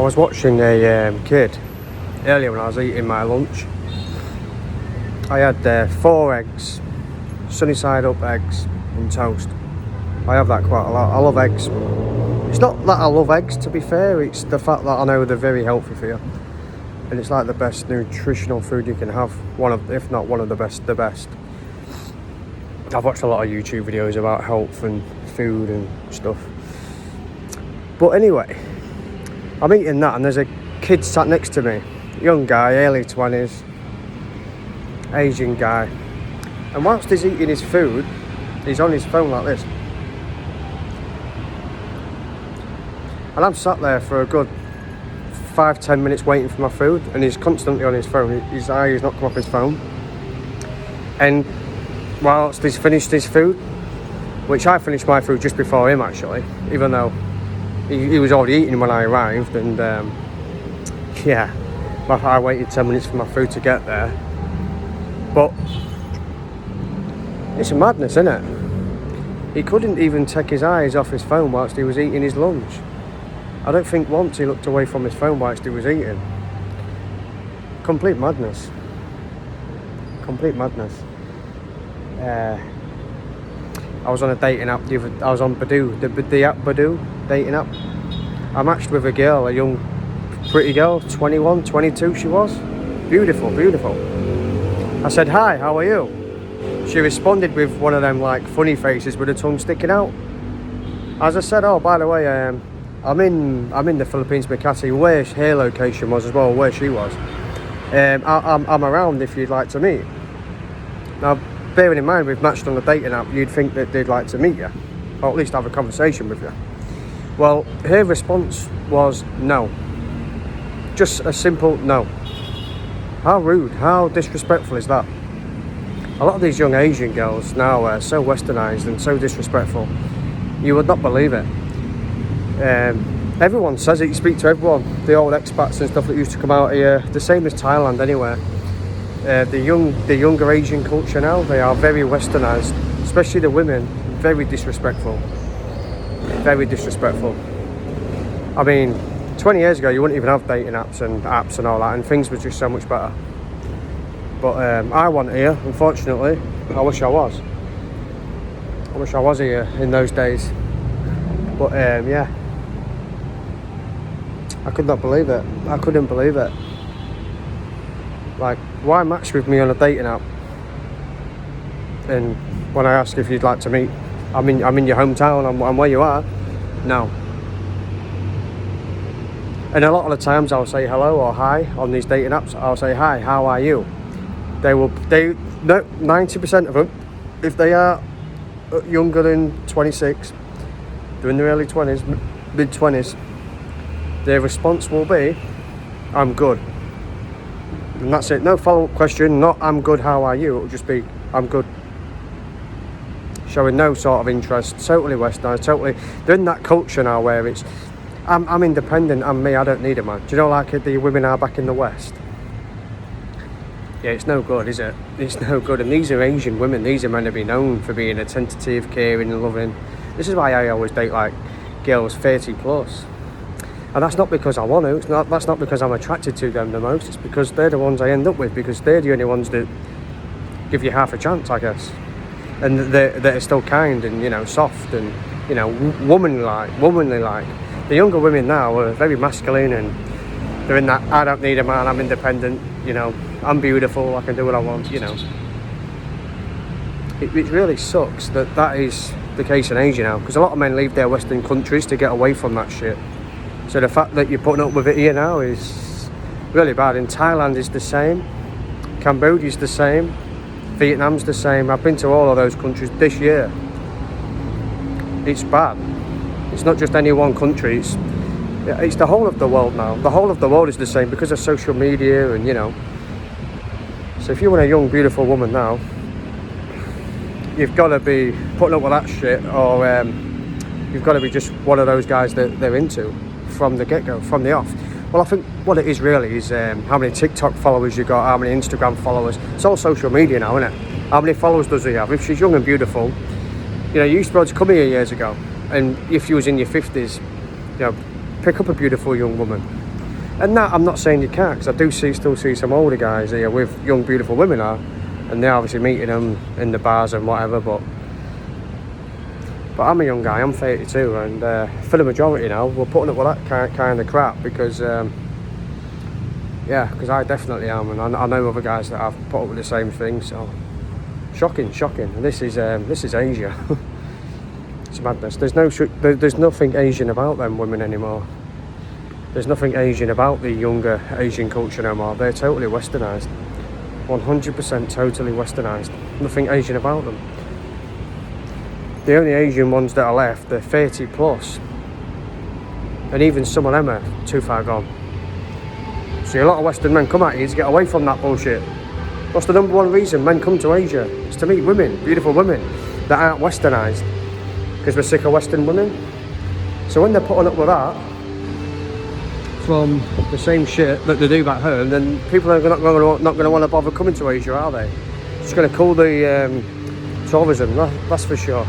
was watching a kid earlier when I was eating my lunch. I had 4 eggs, sunny side up eggs and toast. I have that quite a lot. I love eggs. It's not that I love eggs, to be fair, it's the fact that I know they're very healthy for you. And it's like the best nutritional food you can have. One of, if not one of the best, the best. I've watched a lot of YouTube videos about health and food and stuff. But anyway, I'm eating that and there's a kid sat next to me. Young guy, early 20s, Asian guy. And whilst he's eating his food, he's on his phone like this. And I'm sat there for a good 5-10 minutes waiting for my food, and he's constantly on his phone. His eye has not come off his phone. And whilst he's finished his food, which I finished my food just before him actually, even though he was already eating when I arrived, and yeah, I waited 10 minutes for my food to get there. But it's a madness, isn't it? He couldn't even take his eyes off his phone whilst he was eating his lunch. I don't think once he looked away from his phone whilst he was eating. Complete madness. Complete madness. I was on a dating app. I was on Badoo, the app Badoo, dating app. I matched with a girl, a young, pretty girl, 21, 22 she was. Beautiful, beautiful. I said, "Hi, how are you?" She responded with one of them like funny faces with her tongue sticking out. As I said, "Oh, by the way, I'm in the Philippines, Makati," where her location was as well, where she was. I'm around if you'd like to meet. Now, bearing in mind we've matched on a dating app, you'd think that they'd like to meet you, or at least have a conversation with you. Well, her response was no. Just a simple no. How rude, how disrespectful is that? A lot of these young Asian girls now are so westernized and so disrespectful. You would not believe it. Everyone says it, you speak to everyone, the old expats and stuff that used to come out here, the same as Thailand anywhere. The younger Asian culture now, they are very westernized, especially the women, very disrespectful. Very disrespectful. I mean, 20 years ago you wouldn't even have dating apps and all that, and things were just so much better. But I wasn't here, unfortunately. I wish I was. I wish I was here in those days. But yeah. I could not believe it. I couldn't believe it. Like, why match with me on a dating app? And when I ask if you'd like to meet, I'm in your hometown, I'm where you are. No. And a lot of the times I'll say hello or hi on these dating apps. I'll say, "Hi, how are you?" No, 90% of them, if they are younger than 26, they're in their early 20s, mid 20s, their response will be, "I'm good." And that's it. No follow-up question, not "I'm good, how are you?" It'll just be, "I'm good." Showing no sort of interest, totally westernized, totally. They're in that culture now where it's, I'm independent, I'm me, I don't need a man. Do you know, like the women are back in the West? Yeah, it's no good, is it? It's no good. And these are Asian women. These are meant to be known for being attentive, caring and loving. This is why I always date like girls 30 plus. And that's not because I want to. That's not because I'm attracted to them the most. It's because they're the ones I end up with, because they're the only ones that give you half a chance, I guess. And they're still kind and, you know, soft and, you know, womanly like. The younger women now are very masculine and they're in that, "I don't need a man, I'm independent, you know, I'm beautiful, I can do what I want," you know. It really sucks that is the case in Asia now, because a lot of men leave their Western countries to get away from that shit. So the fact that you're putting up with it here now is really bad. In Thailand is the same, Cambodia's the same, Vietnam's the same. I've been to all of those countries this year. It's bad. It's not just any one country, it's the whole of the world now. The whole of the world is the same because of social media and, you know. So if you want a young, beautiful woman now, you've got to be putting up with that shit, or you've got to be just one of those guys that they're into from the get-go, from the off. Well, I think what it is really is how many TikTok followers you got, how many Instagram followers. It's all social media now, isn't it? How many followers does he have? If she's young and beautiful, you know, you used to be able to come here years ago, and if you was in your 50s, you know, pick up a beautiful young woman. And that, I'm not saying you can't, because I do still see some older guys here with young, beautiful women are, and they're obviously meeting them in the bars and whatever, but I'm a young guy, I'm 32, and for the majority now, we're putting up with that kind of crap, because, yeah, because I definitely am, and I know other guys that have put up with the same thing, so, shocking, and this is Asia. It's madness. There's nothing Asian about them women anymore. There's nothing Asian about the younger Asian culture no more. They're totally westernised. 100% totally westernised. Nothing Asian about them. The only Asian ones that are left, they're 30 plus. And even some of them are too far gone. See, a lot of Western men come at you to get away from that bullshit. What's the number one reason men come to Asia? It's to meet women, beautiful women, that aren't westernised. Because we're sick of Western women. So when they're putting up with that, from the same shit that they do back home, then people are not going to want to bother coming to Asia, are they? It's going to cool the tourism, that's for sure.